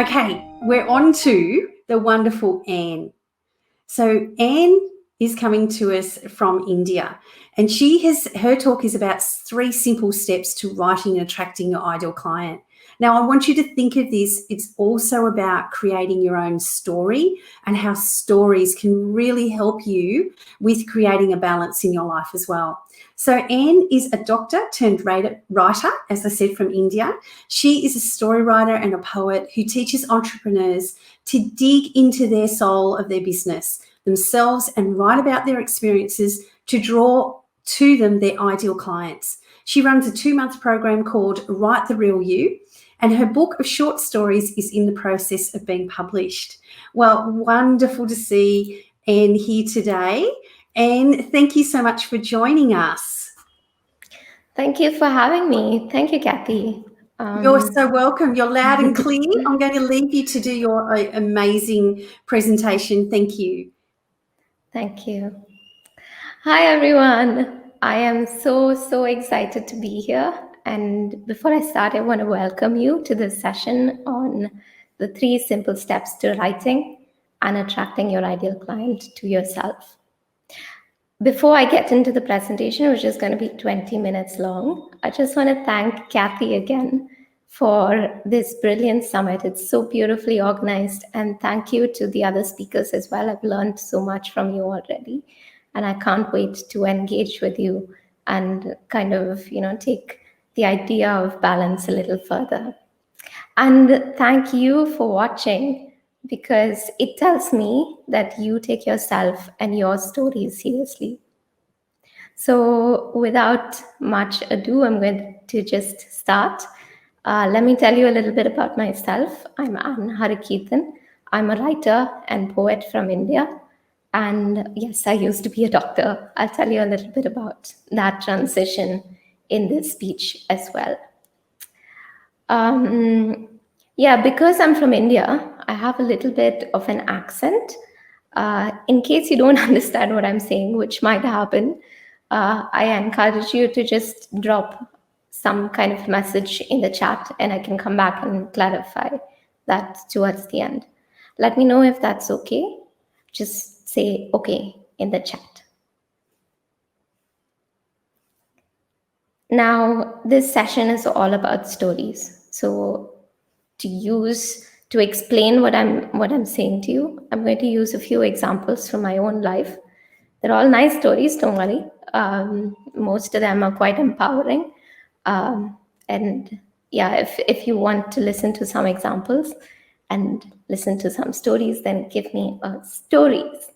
Okay, we're on to the wonderful Anne. So Anne is coming to us from India, and her talk is about 3 simple steps to writing and attracting your ideal client. Now, I want you to think of this. It's also about creating your own story and how stories can really help you with creating a balance in your life as well. So Anne is a doctor turned writer, as I said, from India. She is a story writer and a poet who teaches entrepreneurs to dig into their soul of their business themselves and write about their experiences to draw to them their ideal clients. She runs a 2-month program called Write the Real You, and her book of short stories is in the process of being published. Well, wonderful to see Anne here today. Anne, thank you so much for joining us. Thank you for having me. Thank you, Kathy. You're so welcome. You're loud and clear. I'm going to leave you to do your amazing presentation. Thank you. Thank you. Hi, everyone. I am so excited to be here. And before I start, I want to welcome you to this session on the 3 simple steps to writing and attracting your ideal client to yourself. Before I get into the presentation, which is going to be 20 minutes long, I just want to thank Kathy again for this brilliant summit. It's so beautifully organized, and thank you to the other speakers as well. I've learned so much from you already, and I can't wait to engage with you and kind of, take the idea of balance a little further. And thank you for watching, because it tells me that you take yourself and your stories seriously. So without much ado, I'm going to just start. Let me tell you a little bit about myself. I'm Harikeerthan. I'm a writer and poet from India. And yes, I used to be a doctor. I'll tell you a little bit about that transition in this speech as well. Because I'm from India, I have a little bit of an accent. In case you don't understand what I'm saying, which might happen, I encourage you to just drop some kind of message in the chat, and I can come back and clarify that towards the end. Let me know if that's okay. Just say okay in the chat. Now, this session is all about stories. So to explain what I'm saying to you, I'm going to use a few examples from my own life. They're all nice stories, don't worry. Most of them are quite empowering. And yeah, if you want to listen to some examples and listen to some stories, then give me stories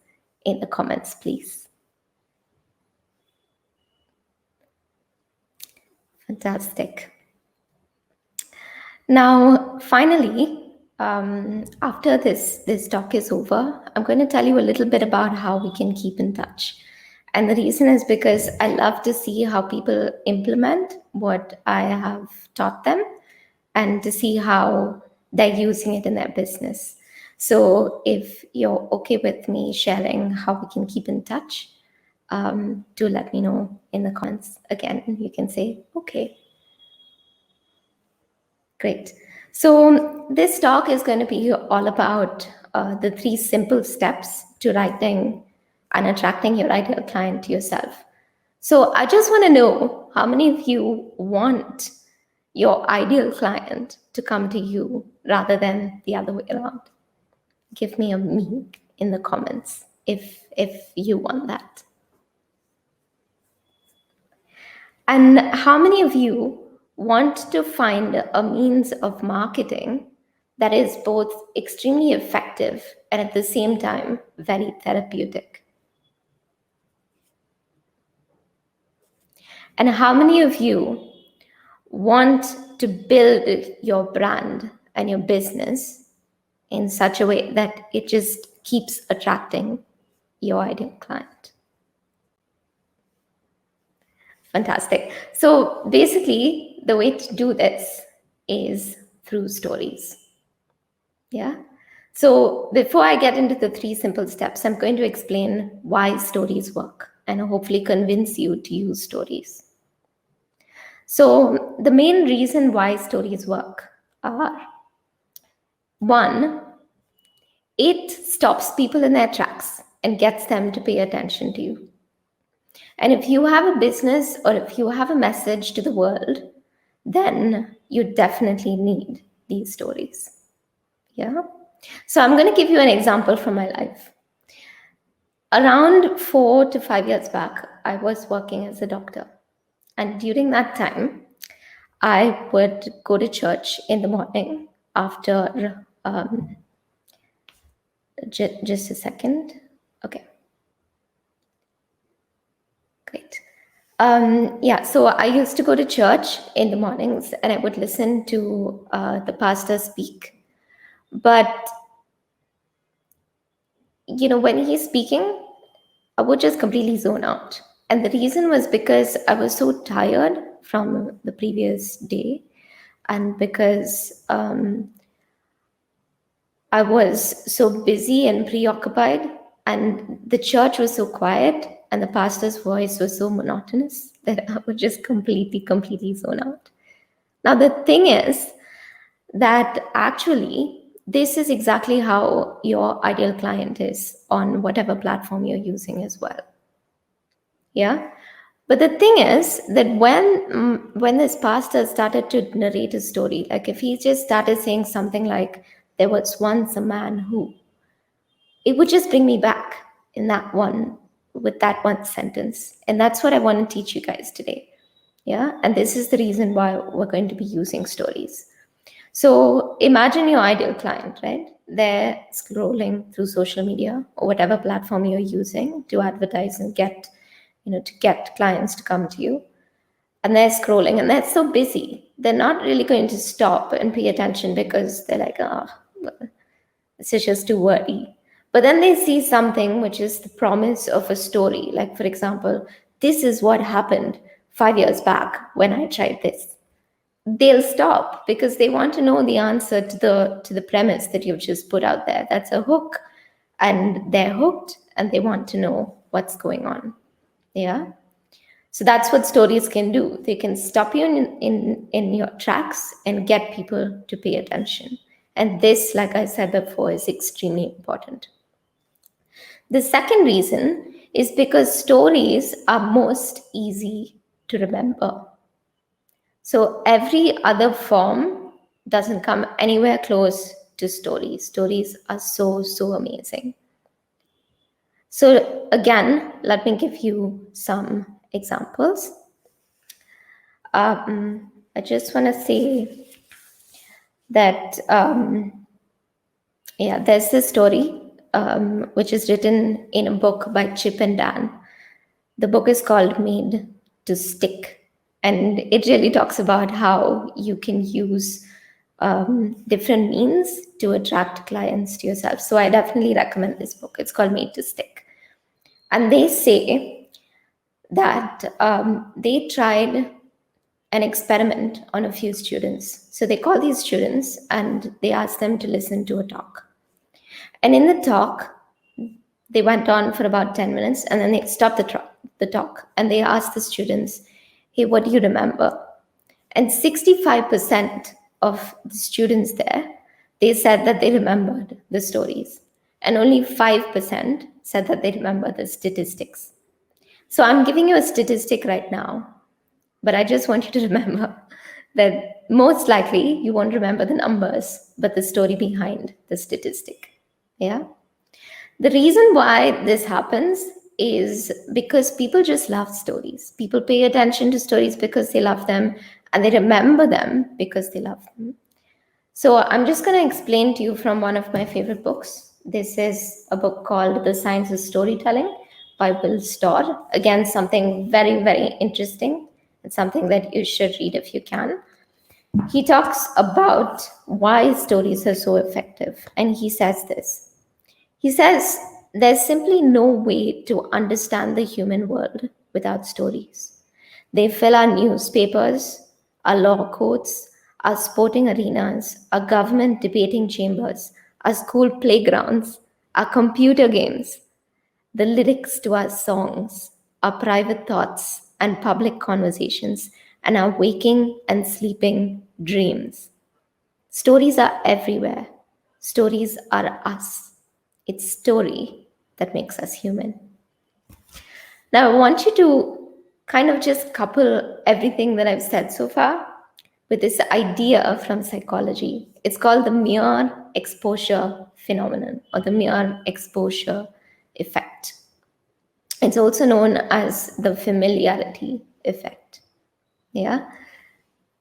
in the comments, please. Fantastic. Now, finally, after this talk is over, I'm going to tell you a little bit about how we can keep in touch. And the reason is because I love to see how people implement what I have taught them and to see how they're using it in their business. So if you're okay with me sharing how we can keep in touch, do let me know in the comments. Again, you can say, okay. Great. So this talk is going to be all about the 3 simple steps to writing and attracting your ideal client to yourself. So I just want to know how many of you want your ideal client to come to you rather than the other way around. Give me a me in the comments if you want that. And how many of you want to find a means of marketing that is both extremely effective and at the same time very therapeutic? And how many of you want to build your brand and your business in such a way that it just keeps attracting your ideal client? Fantastic. So basically, the way to do this is through stories. Yeah. So before I get into the 3 simple steps, I'm going to explain why stories work and hopefully convince you to use stories. So the main reason why stories work are One, it stops people in their tracks and gets them to pay attention to you. And if you have a business or if you have a message to the world, then you definitely need these stories. Yeah. So I'm going to give you an example from my life. Around 4 to 5 years back, I was working as a doctor. And during that time, I would go to church in the morning after, just a second. Okay, great. Yeah, so I used to go to church in the mornings and I would listen to the pastor speak. But, when he's speaking, I would just completely zone out. And the reason was because I was so tired from the previous day, and because I was so busy and preoccupied, and the church was so quiet, and the pastor's voice was so monotonous that I would just completely zone out. Now, the thing is that actually, this is exactly how your ideal client is on whatever platform you're using as well. Yeah. But the thing is that when this pastor started to narrate a story, like if he just started saying something like, there was once a man who, it would just bring me back in that one, with that one sentence. And that's what I want to teach you guys today. Yeah. And this is the reason why we're going to be using stories. So imagine your ideal client, right? They're scrolling through social media or whatever platform you're using to advertise and to get clients to come to you. And they're scrolling and they're so busy. They're not really going to stop and pay attention because they're like, well, this is just too wordy. But then they see something which is the promise of a story. Like, for example, this is what happened 5 years back when I tried this. They'll stop because they want to know the answer to the premise that you've just put out there. That's a hook, and they're hooked and they want to know what's going on. Yeah. So that's what stories can do. They can stop you in your tracks and get people to pay attention. And this, like I said before, is extremely important. The second reason is because stories are most easy to remember. So every other form doesn't come anywhere close to stories. Stories are so amazing. So again, let me give you some examples. I just want to say that, there's this story which is written in a book by Chip and Dan. The book is called Made to Stick. And it really talks about how you can use different means to attract clients to yourself. So I definitely recommend this book. It's called Made to Stick. And they say that they tried an experiment on a few students. So they call these students and they ask them to listen to a talk. And in the talk, they went on for about 10 minutes and then they stopped the talk and they asked the students, hey, what do you remember? And 65% of the students there, they said that they remembered the stories. And only 5% said that they remember the statistics. So I'm giving you a statistic right now, but I just want you to remember that most likely you won't remember the numbers, but the story behind the statistic. Yeah. The reason why this happens is because people just love stories. People pay attention to stories because they love them, and they remember them because they love them. So I'm just going to explain to you from one of my favorite books. This is a book called The Science of Storytelling by Will Storr. Again, something very interesting. It's something that you should read if you can. He talks about why stories are so effective. And he says this. He says, there's simply no way to understand the human world without stories. They fill our newspapers, our law courts, our sporting arenas, our government debating chambers, our school playgrounds, our computer games, the lyrics to our songs, our private thoughts and public conversations, and our waking and sleeping dreams. Stories are everywhere. Stories are us. It's story that makes us human. Now, I want you to kind of just couple everything that I've said so far with this idea from psychology. It's called the mere exposure phenomenon or the mere exposure effect. It's also known as the familiarity effect. Yeah.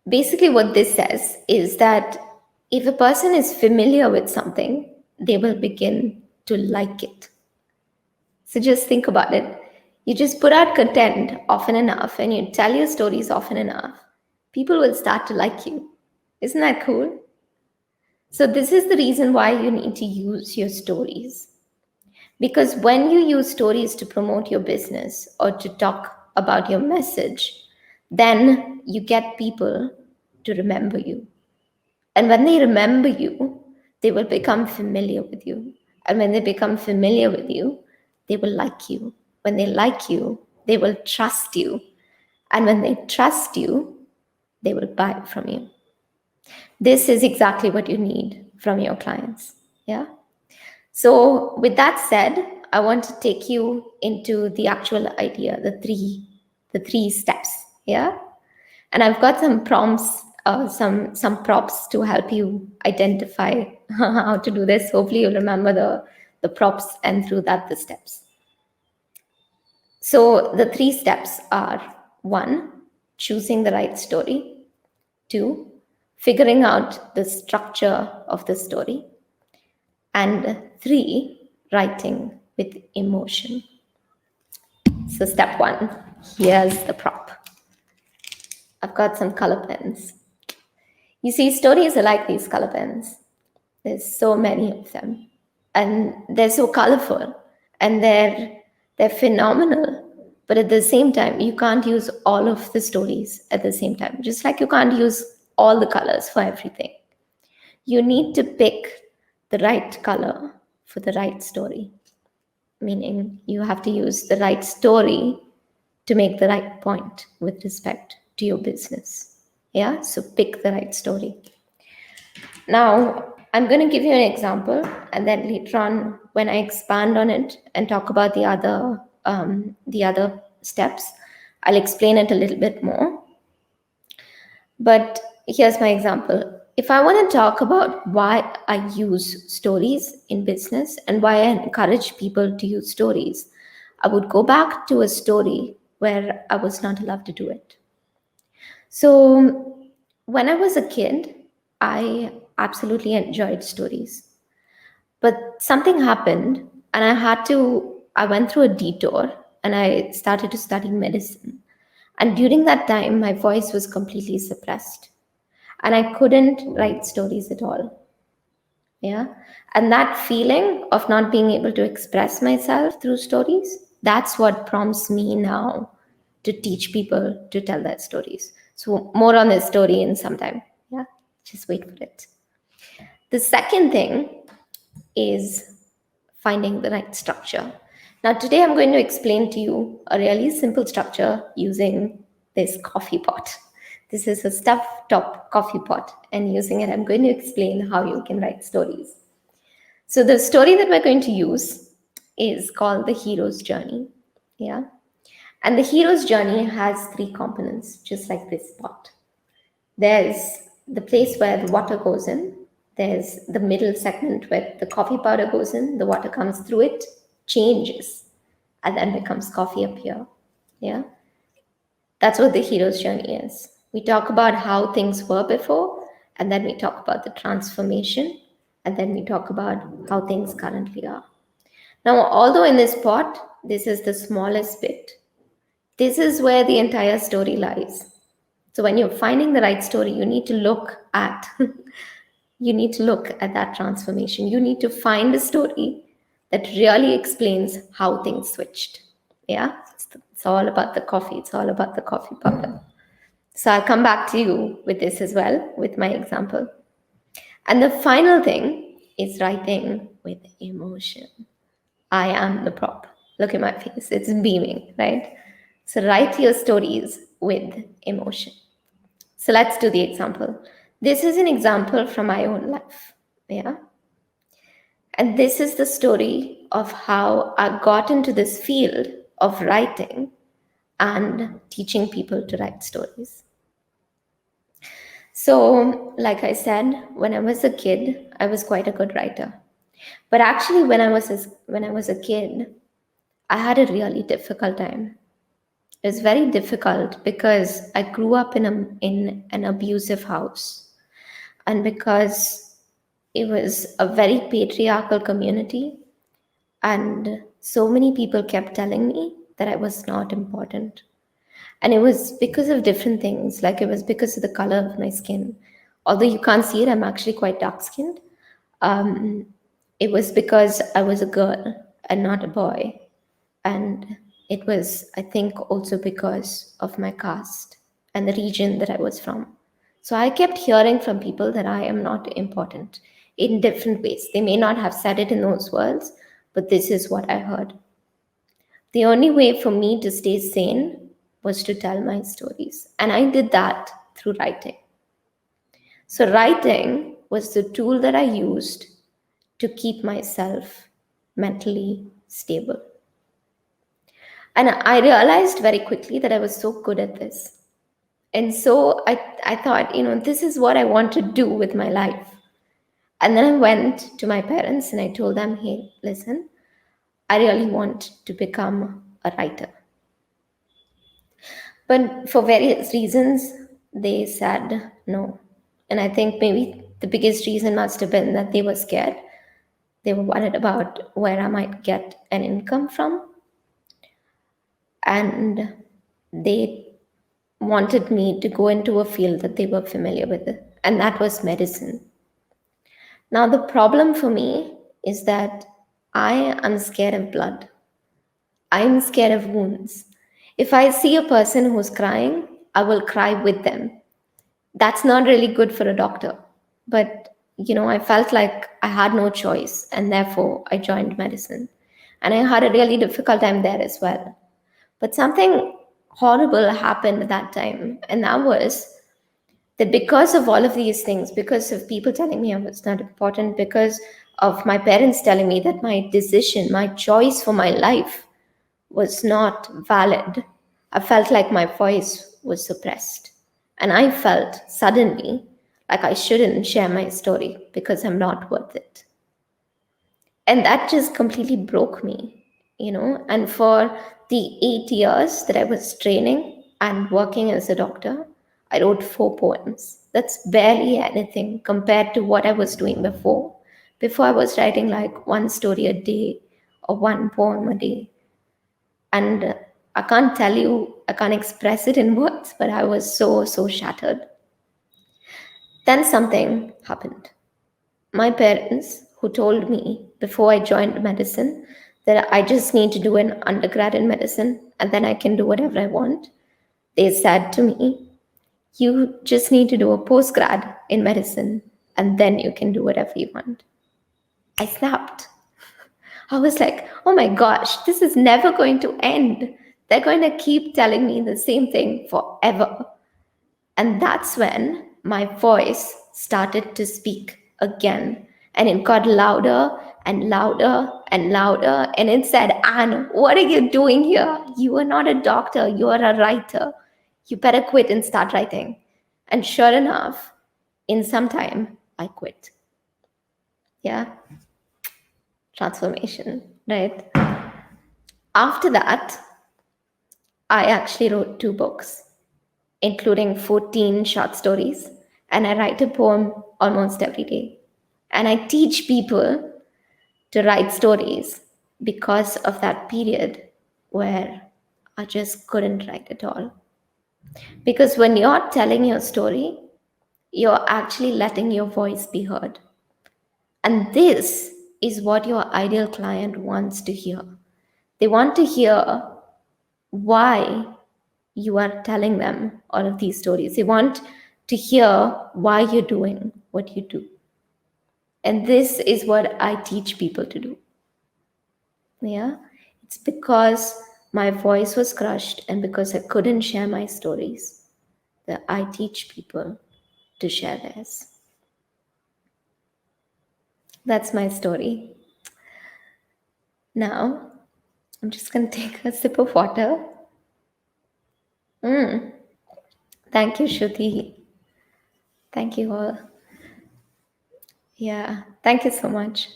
Basically, what this says is that if a person is familiar with something, they will begin to like it. So just think about it. You just put out content often enough and you tell your stories often enough, people will start to like you. Isn't that cool? So, this is the reason why you need to use your stories. Because when you use stories to promote your business or to talk about your message, then you get people to remember you. And when they remember you, they will become familiar with you. And when they become familiar with you, they will like you. When they like you, they will trust you. And when they trust you, they will buy from you. This is exactly what you need from your clients. Yeah. So, with that said, I want to take you into the actual idea, the three steps. Yeah. And I've got some prompts, some props to help you identify how to do this. Hopefully, you'll remember the props and through that the steps. So the three steps are: one, choosing the right story; two, figuring out the structure of the story; and three, writing with emotion. So step one, here's the prop. I've got some color pens. You see, stories are like these color pens. There's so many of them, and they're so colorful, and they're phenomenal. But at the same time, you can't use all of the stories at the same time. Just like you can't use all the colors for everything. You need to pick the right color for the right story. Meaning, you have to use the right story to make the right point with respect to your business. Yeah, so pick the right story. Now, I'm going to give you an example, and then later on, when I expand on it and talk about the other steps, I'll explain it a little bit more. But here's my example. If I want to talk about why I use stories in business and why I encourage people to use stories, I would go back to a story where I was not allowed to do it. So, when I was a kid, I absolutely enjoyed stories. But something happened, and I went through a detour and I started to study medicine. And during that time, my voice was completely suppressed and I couldn't write stories at all. Yeah. And that feeling of not being able to express myself through stories, that's what prompts me now to teach people to tell their stories. So, more on this story in some time. Yeah. Just wait for it. The second thing is finding the right structure. Now, today I'm going to explain to you a really simple structure using this coffee pot. This is a stuffed top coffee pot, and using it, I'm going to explain how you can write stories. So, the story that we're going to use is called The Hero's Journey. Yeah. And the hero's journey has three components, just like this pot. There's the place where the water goes in. There's the middle segment where the coffee powder goes in, the water comes through it, changes, and then becomes coffee up here. Yeah. That's what the hero's journey is. We talk about how things were before, and then we talk about the transformation, and then we talk about how things currently are. Now, although in this pot, this is the smallest bit, this is where the entire story lies. So when you're finding the right story, you need to look at that transformation. You need to find a story that really explains how things switched. Yeah, it's all about the coffee. It's all about the coffee powder. So I'll come back to you with this as well, with my example. And the final thing is writing with emotion. I am the prop. Look at my face. It's beaming, right? So write your stories with emotion. So let's do the example. This is an example from my own life. Yeah. And this is the story of how I got into this field of writing and teaching people to write stories. So, like I said, when I was a kid, I was quite a good writer. But actually, when I was a kid, I had a really difficult time. It was very difficult because I grew up in an abusive house, and because it was a very patriarchal community, and so many people kept telling me that I was not important. And it was because of different things, like it was because of the color of my skin. Although you can't see it, I'm actually quite dark skinned. Um, it was because I was a girl and not a boy. And it was, I think, also because of my caste and the region that I was from. So I kept hearing from people that I am not important in different ways. They may not have said it in those words, but this is what I heard. The only way for me to stay sane was to tell my stories. And I did that through writing. So, writing was the tool that I used to keep myself mentally stable. And I realized very quickly that I was so good at this. And so I thought, this is what I want to do with my life. And then I went to my parents and I told them, hey, listen, I really want to become a writer. But for various reasons, they said no. And I think maybe the biggest reason must have been that they were scared. They were worried about where I might get an income from. And they wanted me to go into a field that they were familiar with, and that was medicine. Now, the problem for me is that I am scared of blood. I'm scared of wounds. If I see a person who's crying, I will cry with them. That's not really good for a doctor. But, I felt like I had no choice, and therefore I joined medicine. And I had a really difficult time there as well. But something horrible happened at that time, and that was that because of all of these things, because of people telling me I was not important, because of my parents telling me that my decision, my choice for my life was not valid, I felt like my voice was suppressed. And I felt suddenly like I shouldn't share my story because I'm not worth it. And that just completely broke me, And for the 8 years that I was training and working as a doctor, I wrote 4 poems. That's barely anything compared to what I was doing before. Before, I was writing like one story a day or one poem a day. And I can't tell you, I can't express it in words, but I was so, so shattered. Then something happened. My parents, who told me before I joined medicine that I just need to do an undergrad in medicine and then I can do whatever I want, they said to me, you just need to do a postgrad in medicine and then you can do whatever you want. I snapped. I was like, oh my gosh, this is never going to end. They're going to keep telling me the same thing forever. And that's when my voice started to speak again. And it got louder and louder and louder. And it said, Anne, what are you doing here? You are not a doctor, you are a writer. You better quit and start writing. And sure enough, in some time, I quit. Yeah, transformation, right? After that, I actually wrote 2 books, including 14 short stories, and I write a poem almost every day. And I teach people to write stories because of that period where I just couldn't write at all. Because when you're telling your story, you're actually letting your voice be heard. And this is what your ideal client wants to hear. They want to hear why you are telling them all of these stories. They want to hear why you're doing what you do. And this is what I teach people to do. Yeah. It's because my voice was crushed and because I couldn't share my stories that I teach people to share theirs. That's my story. Now, I'm just going to take a sip of water. Thank you, Shruti. Thank you all. Yeah, thank you so much.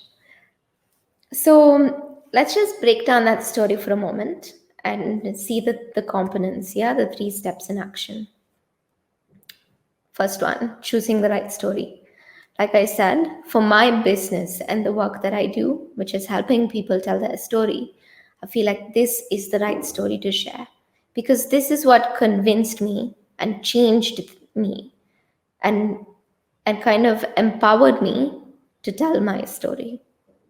So let's just break down that story for a moment and see the components, yeah, the 3 steps in action. First one, choosing the right story. Like I said, for my business and the work that I do, which is helping people tell their story, I feel like this is the right story to share because this is what convinced me and changed me and kind of empowered me to tell my story.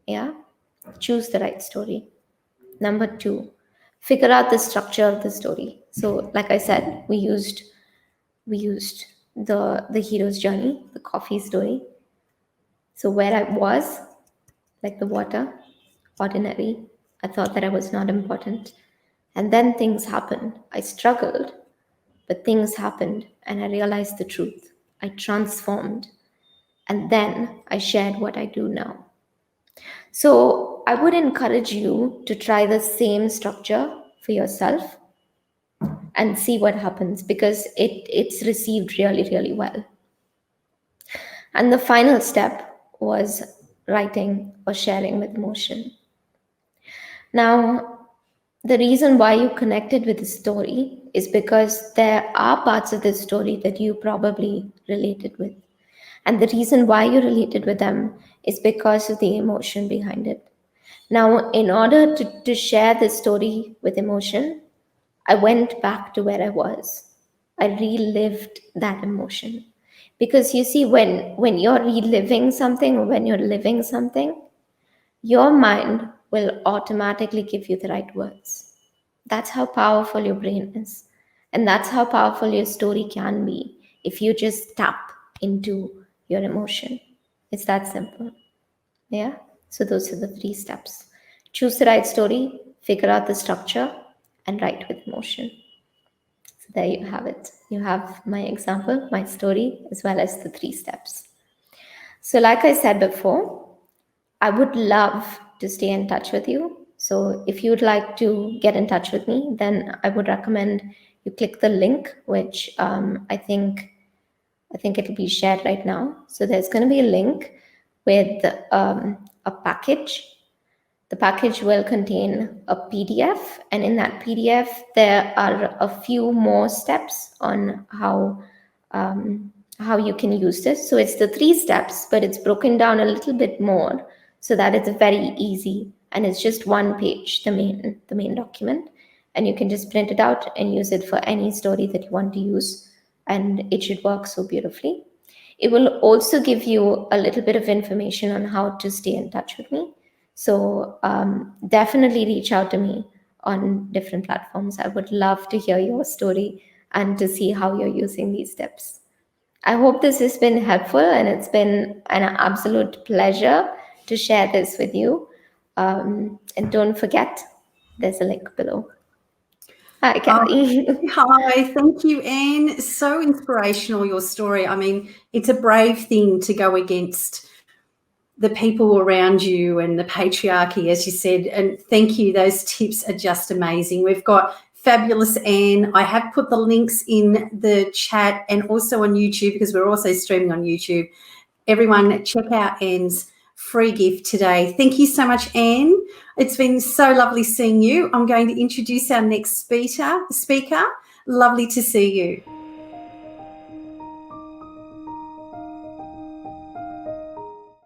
Yeah, choose the right story. Number 2, figure out the structure of the story. So like I said, we used the hero's journey, the coffee story. So where I was, like the water, ordinary, I thought that I was not important. And then things happened. I struggled, but things happened and I realized the truth. I transformed. And then I shared what I do now. So I would encourage you to try the same structure for yourself and see what happens because it's received really, really well. And the final step was writing or sharing with emotion. Now, the reason why you connected with the story is because there are parts of the story that you probably related with. And the reason why you related with them is because of the emotion behind it. Now, in order to share this story with emotion, I went back to where I was. I relived that emotion. Because you see, when you're reliving something or when you're living something, your mind will automatically give you the right words. That's how powerful your brain is. And that's how powerful your story can be if you just tap into your emotion. It's that simple. Yeah. So those are the 3 steps. Choose the right story, figure out the structure, and write with emotion. So there you have it. You have my example, my story, as well as the 3 steps. So, like I said before, I would love to stay in touch with you. So, if you'd like to get in touch with me, then I would recommend you click the link, which I think it'll be shared right now. So, there's going to be a link with a package. The package will contain a PDF, and in that PDF, there are a few more steps on how you can use this. So it's the 3 steps, but it's broken down a little bit more so that it's very easy, and it's just 1 page, the main document, and you can just print it out and use it for any story that you want to use, and it should work so beautifully. It will also give you a little bit of information on how to stay in touch with me. So definitely reach out to me on different platforms. I would love to hear your story and to see how you're using these steps. I hope this has been helpful, and it's been an absolute pleasure to share this with you. And don't forget, there's a link below. Hi, Kelly. Hi, thank you, Anne. So inspirational, your story. I mean, it's a brave thing to go against the people around you and the patriarchy, as you said. And thank you. Those tips are just amazing. We've got fabulous Anne. I have put the links in the chat and also on YouTube because we're also streaming on YouTube. Everyone, check out Anne's free gift today. Thank you so much, Anne. It's been so lovely seeing you. I'm going to introduce our next speaker. Lovely to see you.